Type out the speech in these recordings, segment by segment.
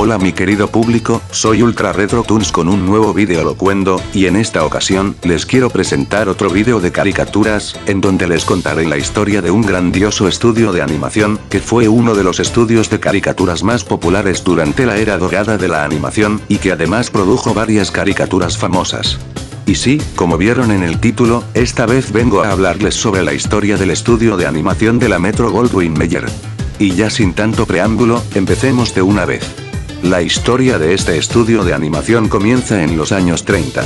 Hola mi querido público, soy Ultra Retro Toons con un nuevo vídeo locuendo, y en esta ocasión, les quiero presentar otro vídeo de caricaturas, en donde les contaré la historia de un grandioso estudio de animación, que fue uno de los estudios de caricaturas más populares durante la era dorada de la animación, y que además produjo varias caricaturas famosas. Y sí, como vieron en el título, esta vez vengo a hablarles sobre la historia del estudio de animación de la Metro-Goldwyn-Mayer. Y ya sin tanto preámbulo, empecemos de una vez. La historia de este estudio de animación comienza en los años 30.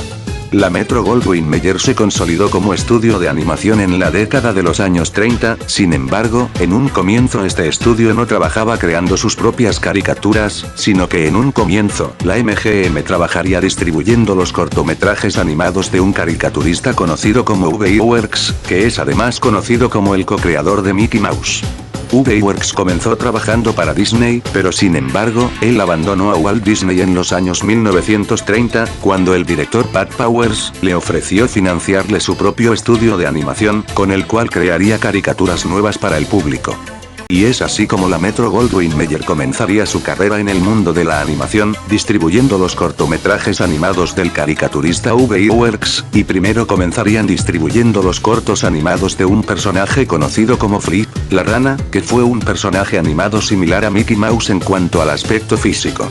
La Metro-Goldwyn-Mayer se consolidó como estudio de animación en la década de los años 30, sin embargo, en un comienzo este estudio no trabajaba creando sus propias caricaturas, sino que en un comienzo, la MGM trabajaría distribuyendo los cortometrajes animados de un caricaturista conocido como V.I.Works, que es además conocido como el co-creador de Mickey Mouse. V.I.Works comenzó trabajando para Disney, pero sin embargo, él abandonó a Walt Disney en los años 1930, cuando el director Pat Powers le ofreció financiarle su propio estudio de animación, con el cual crearía caricaturas nuevas para el público. Y es así como la Metro-Goldwyn-Mayer comenzaría su carrera en el mundo de la animación, distribuyendo los cortometrajes animados del caricaturista V.I.Works, y primero comenzarían distribuyendo los cortos animados de un personaje conocido como Flip, la rana, que fue un personaje animado similar a Mickey Mouse en cuanto al aspecto físico.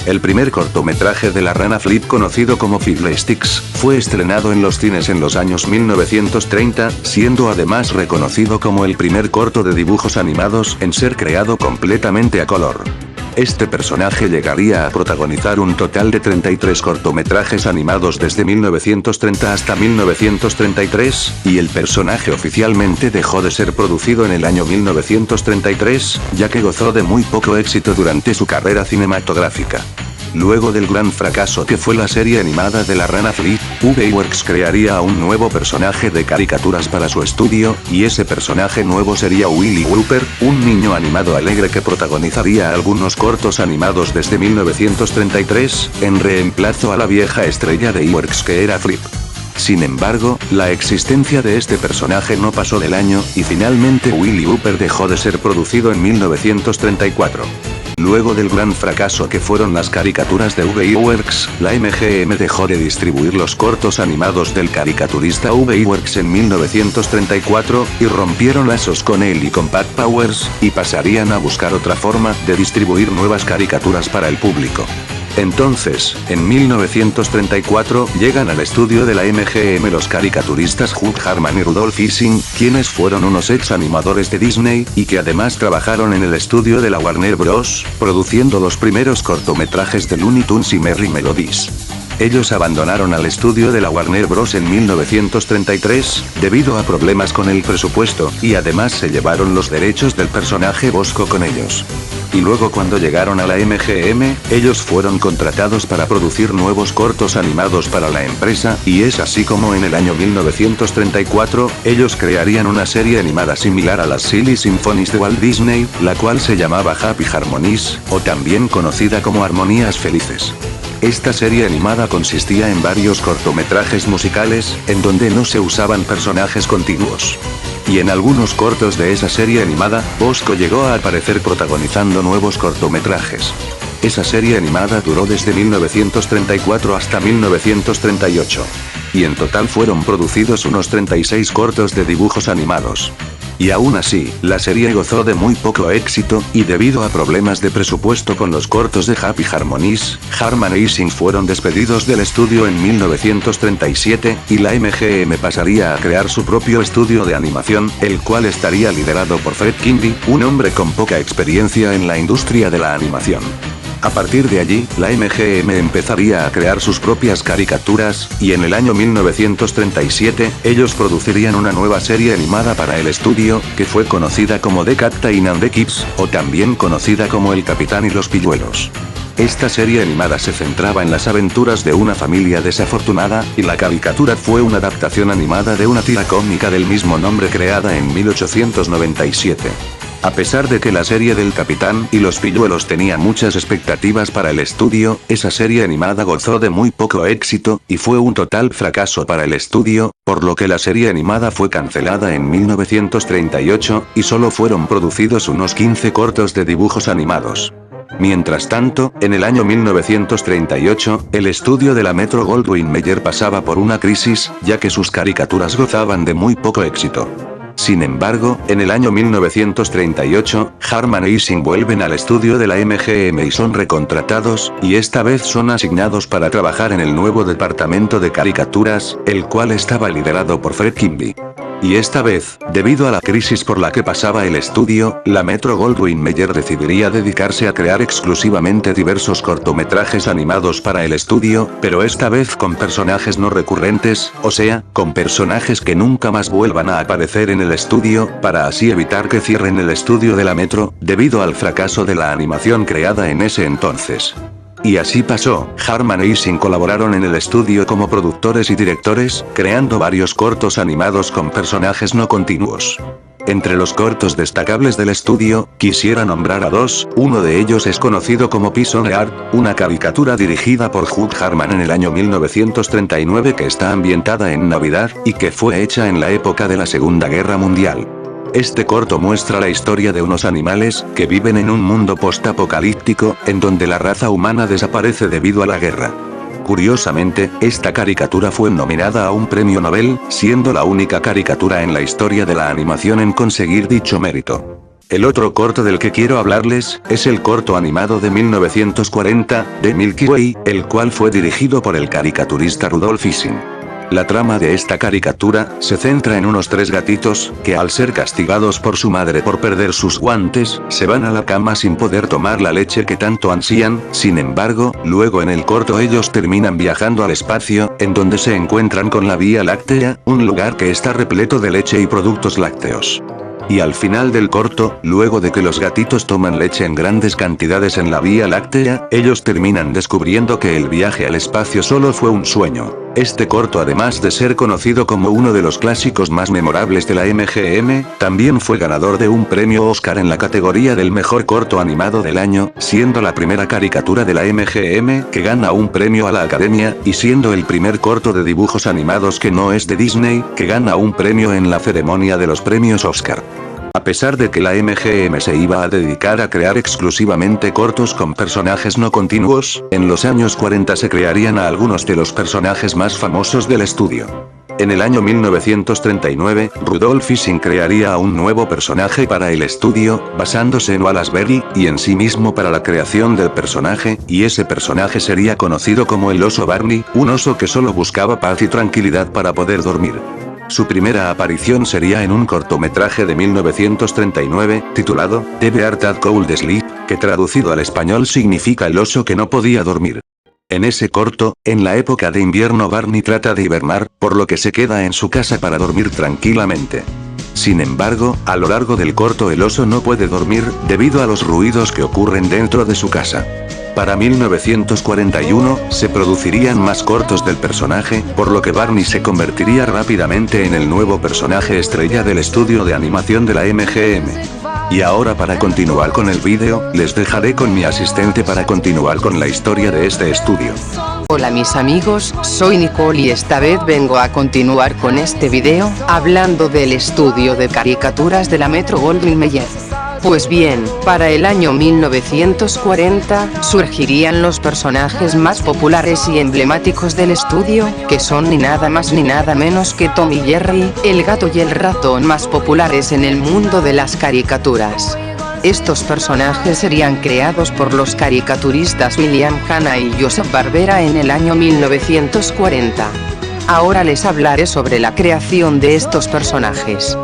El primer cortometraje de la rana Flip, conocido como Fiddlesticks, fue estrenado en los cines en los años 1930, siendo además reconocido como el primer corto de dibujos animados en ser creado completamente a color. Este personaje llegaría a protagonizar un total de 33 cortometrajes animados desde 1930 hasta 1933, y el personaje oficialmente dejó de ser producido en el año 1933, ya que gozó de muy poco éxito durante su carrera cinematográfica. Luego del gran fracaso que fue la serie animada de la rana Flip, V.I.Works crearía a un nuevo personaje de caricaturas para su estudio, y ese personaje nuevo sería Willy Whooper, un niño animado alegre que protagonizaría algunos cortos animados desde 1933, en reemplazo a la vieja estrella de I-Works que era Flip. Sin embargo, la existencia de este personaje no pasó del año, y finalmente Willy Whooper dejó de ser producido en 1934. Luego del gran fracaso que fueron las caricaturas de V.I.Works, la MGM dejó de distribuir los cortos animados del caricaturista V.I.Works en 1934, y rompieron lazos con él y con Pat Powers, y pasarían a buscar otra forma de distribuir nuevas caricaturas para el público. Entonces, en 1934, llegan al estudio de la MGM los caricaturistas Hugh Harman y Rudolph Ising, quienes fueron unos ex animadores de Disney, y que además trabajaron en el estudio de la Warner Bros., produciendo los primeros cortometrajes de Looney Tunes y Merrie Melodies. Ellos abandonaron al estudio de la Warner Bros. En 1933, debido a problemas con el presupuesto, y además se llevaron los derechos del personaje Bosco con ellos. Y luego cuando llegaron a la MGM, ellos fueron contratados para producir nuevos cortos animados para la empresa, y es así como en el año 1934, ellos crearían una serie animada similar a las Silly Symphonies de Walt Disney, la cual se llamaba Happy Harmonies, o también conocida como Armonías Felices. Esta serie animada consistía en varios cortometrajes musicales, en donde no se usaban personajes continuos. Y en algunos cortos de esa serie animada, Bosco llegó a aparecer protagonizando nuevos cortometrajes. Esa serie animada duró desde 1934 hasta 1938. Y en total fueron producidos unos 36 cortos de dibujos animados. Y aún así, la serie gozó de muy poco éxito, y debido a problemas de presupuesto con los cortos de Happy Harmonies, Harman e Ising fueron despedidos del estudio en 1937, y la MGM pasaría a crear su propio estudio de animación, el cual estaría liderado por Fred Kindy, un hombre con poca experiencia en la industria de la animación. A partir de allí, la MGM empezaría a crear sus propias caricaturas, y en el año 1937, ellos producirían una nueva serie animada para el estudio, que fue conocida como The Captain and the Kids, o también conocida como El Capitán y los Pilluelos. Esta serie animada se centraba en las aventuras de una familia desafortunada, y la caricatura fue una adaptación animada de una tira cómica del mismo nombre creada en 1897. A pesar de que la serie del Capitán y los Pilluelos tenía muchas expectativas para el estudio, esa serie animada gozó de muy poco éxito, y fue un total fracaso para el estudio, por lo que la serie animada fue cancelada en 1938, y solo fueron producidos unos 15 cortos de dibujos animados. Mientras tanto, en el año 1938, el estudio de la Metro-Goldwyn-Mayer pasaba por una crisis, ya que sus caricaturas gozaban de muy poco éxito. Sin embargo, en el año 1938, Harman e Ising vuelven al estudio de la MGM y son recontratados, y esta vez son asignados para trabajar en el nuevo departamento de caricaturas, el cual estaba liderado por Fred Quimby. Y esta vez, debido a la crisis por la que pasaba el estudio, la Metro-Goldwyn-Mayer decidiría dedicarse a crear exclusivamente diversos cortometrajes animados para el estudio, pero esta vez con personajes no recurrentes, o sea, con personajes que nunca más vuelvan a aparecer en el estudio, para así evitar que cierren el estudio de la Metro, debido al fracaso de la animación creada en ese entonces. Y así pasó, Harman e Ising colaboraron en el estudio como productores y directores, creando varios cortos animados con personajes no continuos. Entre los cortos destacables del estudio, quisiera nombrar a dos, uno de ellos es conocido como Peace on Earth, una caricatura dirigida por Hugh Harman en el año 1939 que está ambientada en Navidad, y que fue hecha en la época de la Segunda Guerra Mundial. Este corto muestra la historia de unos animales, que viven en un mundo post-apocalíptico, en donde la raza humana desaparece debido a la guerra. Curiosamente, esta caricatura fue nominada a un premio Nobel, siendo la única caricatura en la historia de la animación en conseguir dicho mérito. El otro corto del que quiero hablarles, es el corto animado de 1940, de Milky Way, el cual fue dirigido por el caricaturista Rudolf Ising. La trama de esta caricatura, se centra en unos tres gatitos, que al ser castigados por su madre por perder sus guantes, se van a la cama sin poder tomar la leche que tanto ansían. Sin embargo, luego en el corto ellos terminan viajando al espacio, en donde se encuentran con la Vía Láctea, un lugar que está repleto de leche y productos lácteos. Y al final del corto, luego de que los gatitos toman leche en grandes cantidades en la Vía Láctea, ellos terminan descubriendo que el viaje al espacio solo fue un sueño. Este corto, además de ser conocido como uno de los clásicos más memorables de la MGM, también fue ganador de un premio Oscar en la categoría del mejor corto animado del año, siendo la primera caricatura de la MGM que gana un premio a la Academia, y siendo el primer corto de dibujos animados que no es de Disney, que gana un premio en la ceremonia de los premios Oscar. A pesar de que la MGM se iba a dedicar a crear exclusivamente cortos con personajes no continuos, en los años 40 se crearían a algunos de los personajes más famosos del estudio. En el año 1939, Rudolf Ising crearía a un nuevo personaje para el estudio, basándose en Wallace Beery, y en sí mismo para la creación del personaje, y ese personaje sería conocido como el oso Barney, un oso que solo buscaba paz y tranquilidad para poder dormir. Su primera aparición sería en un cortometraje de 1939, titulado The Bear That Could Sleep, que traducido al español significa el oso que no podía dormir. En ese corto, en la época de invierno Barney trata de hibernar, por lo que se queda en su casa para dormir tranquilamente. Sin embargo, a lo largo del corto el oso no puede dormir, debido a los ruidos que ocurren dentro de su casa. Para 1941, se producirían más cortos del personaje, por lo que Barney se convertiría rápidamente en el nuevo personaje estrella del estudio de animación de la MGM. Y ahora, para continuar con el vídeo, les dejaré con mi asistente para continuar con la historia de este estudio. Hola mis amigos, soy Nicole y esta vez vengo a continuar con este video, hablando del estudio de caricaturas de la Metro-Goldwyn-Mayer. Pues bien, para el año 1940, surgirían los personajes más populares y emblemáticos del estudio, que son ni nada más ni nada menos que Tom y Jerry, el gato y el ratón más populares en el mundo de las caricaturas. Estos personajes serían creados por los caricaturistas William Hanna y Joseph Barbera en el año 1940. Ahora les hablaré sobre la creación de estos personajes.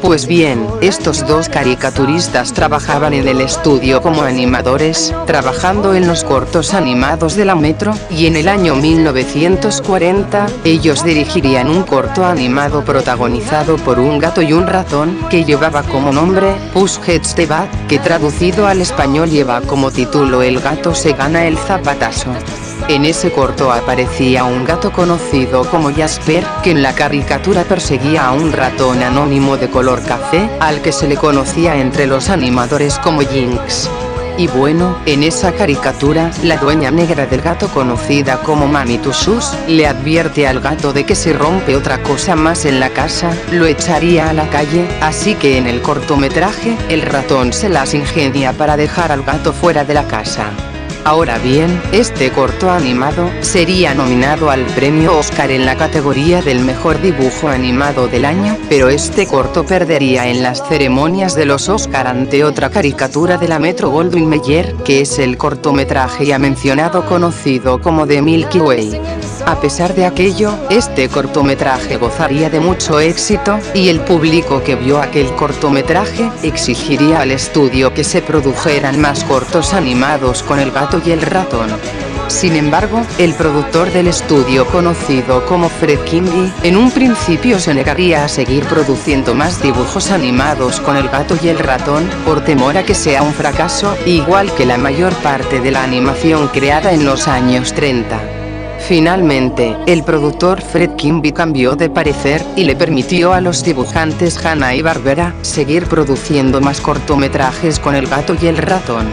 Pues bien, estos dos caricaturistas trabajaban en el estudio como animadores, trabajando en los cortos animados de la Metro, y en el año 1940, ellos dirigirían un corto animado protagonizado por un gato y un ratón, que llevaba como nombre, Puss Gets the Bat, que traducido al español lleva como título El gato se gana el zapatazo. En ese corto aparecía un gato conocido como Jasper, que en la caricatura perseguía a un ratón anónimo de color café, al que se le conocía entre los animadores como Jinx. Y bueno, en esa caricatura, la dueña negra del gato conocida como Mami Tushus, le advierte al gato de que si rompe otra cosa más en la casa, lo echaría a la calle, así que en el cortometraje, el ratón se las ingenia para dejar al gato fuera de la casa. Ahora bien, este corto animado sería nominado al premio Oscar en la categoría del mejor dibujo animado del año, pero este corto perdería en las ceremonias de los Oscar ante otra caricatura de la Metro-Goldwyn-Mayer, que es el cortometraje ya mencionado conocido como The Milky Way. A pesar de aquello, este cortometraje gozaría de mucho éxito, y el público que vio aquel cortometraje exigiría al estudio que se produjeran más cortos animados con el gato y el ratón. Sin embargo, el productor del estudio conocido como Fred Quimby, en un principio se negaría a seguir produciendo más dibujos animados con el gato y el ratón, por temor a que sea un fracaso, igual que la mayor parte de la animación creada en los años 30. Finalmente, el productor Fred Quimby cambió de parecer, y le permitió a los dibujantes Hanna-Barbera seguir produciendo más cortometrajes con el gato y el ratón.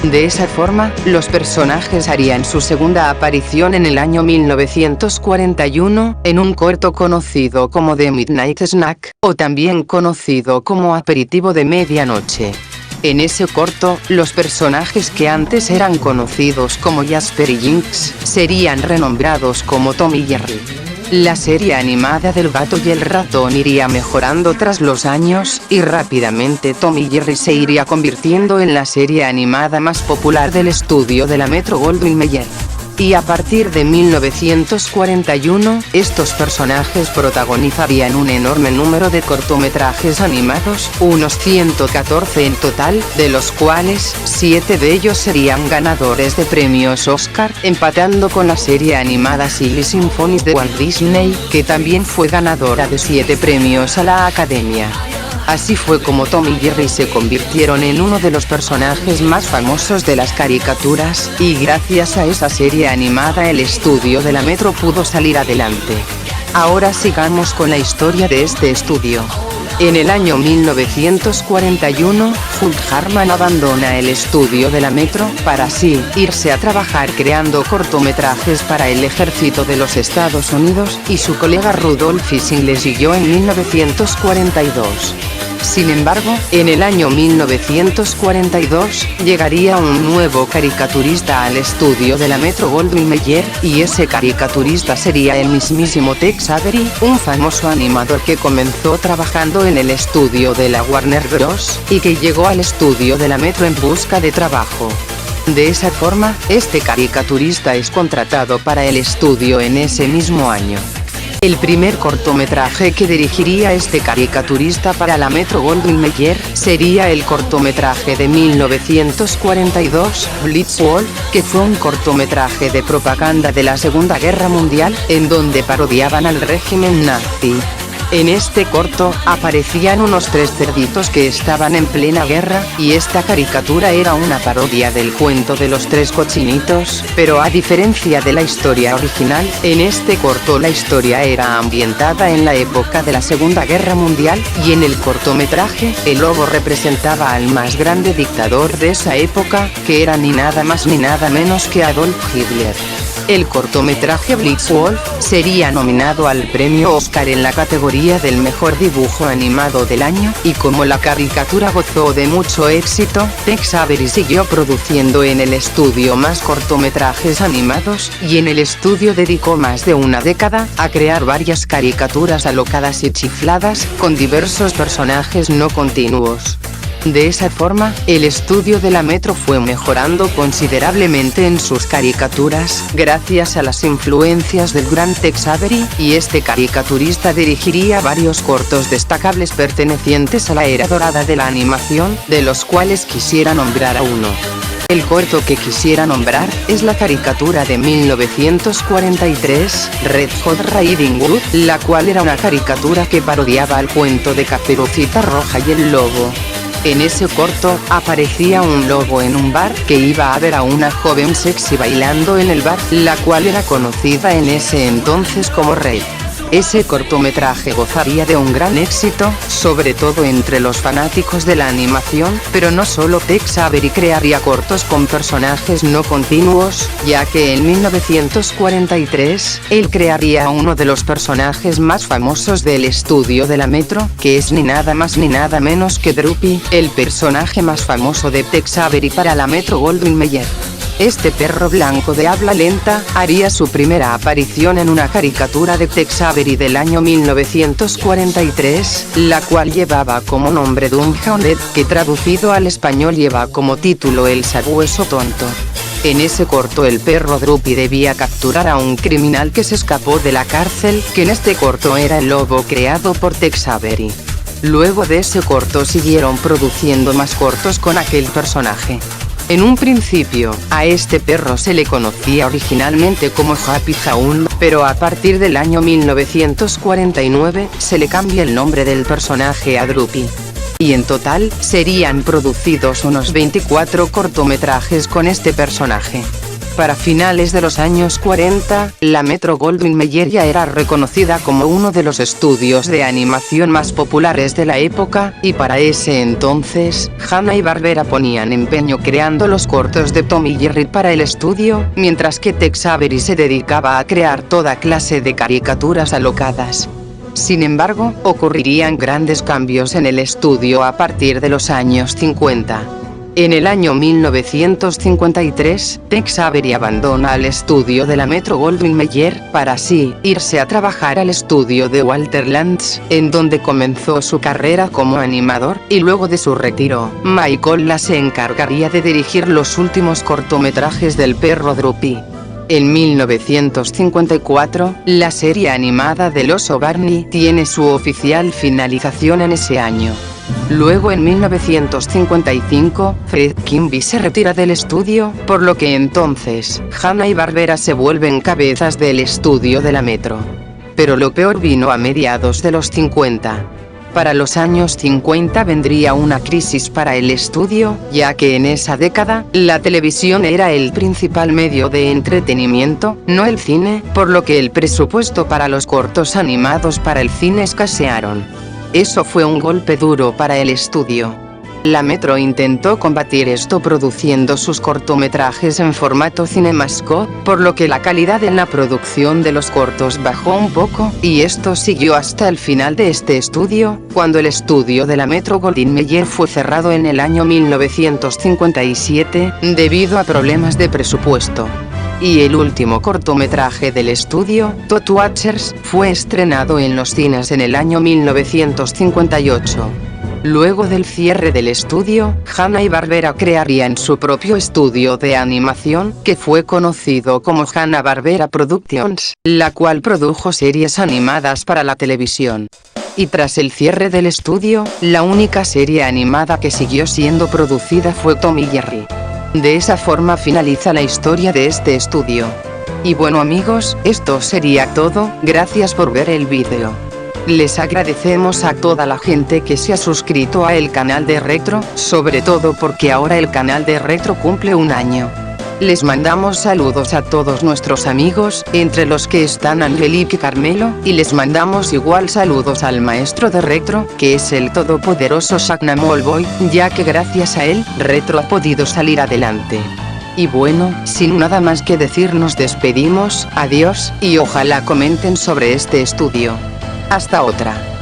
De esa forma, los personajes harían su segunda aparición en el año 1941, en un corto conocido como The Midnight Snack, o también conocido como Aperitivo de Medianoche. En ese corto, los personajes que antes eran conocidos como Jasper y Jinx, serían renombrados como Tom y Jerry. La serie animada del gato y el ratón iría mejorando tras los años, y rápidamente Tom y Jerry se iría convirtiendo en la serie animada más popular del estudio de la Metro-Goldwyn-Mayer. Y a partir de 1941, estos personajes protagonizarían un enorme número de cortometrajes animados, unos 114 en total, de los cuales 7 de ellos serían ganadores de premios Oscar, empatando con la serie animada Silly Symphonies de Walt Disney, que también fue ganadora de 7 premios a la Academia. Así fue como Tom y Jerry se convirtieron en uno de los personajes más famosos de las caricaturas, y gracias a esa serie animada el estudio de la Metro pudo salir adelante. Ahora sigamos con la historia de este estudio. En el año 1941, Hulk Harman abandona el estudio de la Metro, para así irse a trabajar creando cortometrajes para el ejército de los Estados Unidos, y su colega Rudolph Ising le siguió en 1942. Sin embargo, en el año 1942, llegaría un nuevo caricaturista al estudio de la Metro-Goldwyn-Mayer, y ese caricaturista sería el mismísimo Tex Avery, un famoso animador que comenzó trabajando en el estudio de la Warner Bros., y que llegó al estudio de la Metro en busca de trabajo. De esa forma, este caricaturista es contratado para el estudio en ese mismo año. El primer cortometraje que dirigiría este caricaturista para la Metro-Goldwyn-Mayer sería el cortometraje de 1942, Blitzwolf, que fue un cortometraje de propaganda de la Segunda Guerra Mundial, en donde parodiaban al régimen nazi. En este corto, aparecían unos 3 cerditos que estaban en plena guerra, y esta caricatura era una parodia del cuento de los 3 cochinitos, pero a diferencia de la historia original, en este corto la historia era ambientada en la época de la Segunda Guerra Mundial, y en el cortometraje, el lobo representaba al más grande dictador de esa época, que era ni nada más ni nada menos que Adolf Hitler. El cortometraje Blitzwolf sería nominado al premio Oscar en la categoría del mejor dibujo animado del año, y como la caricatura gozó de mucho éxito, Tex Avery siguió produciendo en el estudio más cortometrajes animados, y en el estudio dedicó más de una década a crear varias caricaturas alocadas y chifladas, con diversos personajes no continuos. De esa forma, el estudio de la Metro fue mejorando considerablemente en sus caricaturas, gracias a las influencias del gran Tex Avery, y este caricaturista dirigiría varios cortos destacables pertenecientes a la era dorada de la animación, de los cuales quisiera nombrar a uno. El corto que quisiera nombrar es la caricatura de 1943, Red Hot Riding Hood, la cual era una caricatura que parodiaba el cuento de Caperucita Roja y el Lobo. En ese corto, aparecía un lobo en un bar que iba a ver a una joven sexy bailando en el bar, la cual era conocida en ese entonces como Red. ese cortometraje gozaría de un gran éxito, sobre todo entre los fanáticos de la animación, pero no solo Tex Avery crearía cortos con personajes no continuos, ya que en 1943, él crearía a uno de los personajes más famosos del estudio de la Metro, que es ni nada más ni nada menos que Droopy, el personaje más famoso de Tex Avery para la Metro-Goldwyn-Mayer. Este perro blanco de habla lenta, haría su primera aparición en una caricatura de Tex Avery del año 1943, la cual llevaba como nombre Dumbhounded, que traducido al español lleva como título El sabueso tonto. En ese corto el perro Droopy debía capturar a un criminal que se escapó de la cárcel, que en este corto era el lobo creado por Tex Avery. Luego de ese corto siguieron produciendo más cortos con aquel personaje. En un principio, a este perro se le conocía originalmente como Happy Hound, pero a partir del año 1949, se le cambia el nombre del personaje a Droopy. Y en total, serían producidos unos 24 cortometrajes con este personaje. Para finales de los años 40, la Metro-Goldwyn-Mayer ya era reconocida como uno de los estudios de animación más populares de la época, y para ese entonces, Hanna-Barbera ponían empeño creando los cortos de Tom y Jerry para el estudio, mientras que Tex Avery se dedicaba a crear toda clase de caricaturas alocadas. Sin embargo, ocurrirían grandes cambios en el estudio a partir de los años 50. En el año 1953, Tex Avery abandona el estudio de la Metro-Goldwyn-Mayer, para así irse a trabajar al estudio de Walter Lantz, en donde comenzó su carrera como animador, y luego de su retiro, Michael Las se encargaría de dirigir los últimos cortometrajes del perro Droopy. En 1954, la serie animada del oso Barney tiene su oficial finalización en ese año. Luego en 1955, Fred Quimby se retira del estudio, por lo que entonces, Hanna-Barbera se vuelven cabezas del estudio de la Metro. Pero lo peor vino a mediados de los 50. Para los años 50 vendría una crisis para el estudio, ya que en esa década, la televisión era el principal medio de entretenimiento, no el cine, por lo que el presupuesto para los cortos animados para el cine escasearon. Eso fue un golpe duro para el estudio. La Metro intentó combatir esto produciendo sus cortometrajes en formato CinemaScope, por lo que la calidad en la producción de los cortos bajó un poco, y esto siguió hasta el final de este estudio, cuando el estudio de la Metro-Goldwyn-Mayer fue cerrado en el año 1957, debido a problemas de presupuesto. Y el último cortometraje del estudio, Toad Watchers, fue estrenado en los cines en el año 1958. Luego del cierre del estudio, Hanna-Barbera crearía en su propio estudio de animación, que fue conocido como Hanna-Barbera Productions, la cual produjo series animadas para la televisión. Y tras el cierre del estudio, la única serie animada que siguió siendo producida fue Tom y Jerry. De esa forma finaliza la historia de este estudio. Y bueno amigos, esto sería todo, gracias por ver el vídeo. Les agradecemos a toda la gente que se ha suscrito a el canal de Retro, sobre todo porque ahora el canal de Retro cumple un año. Les mandamos saludos a todos nuestros amigos, entre los que están Angelique y Carmelo, y les mandamos igual saludos al maestro de Retro, que es el todopoderoso Sagnamolboy, ya que gracias a él, Retro ha podido salir adelante. Y bueno, sin nada más que decir nos despedimos, adiós, y ojalá comenten sobre este estudio. Hasta otra.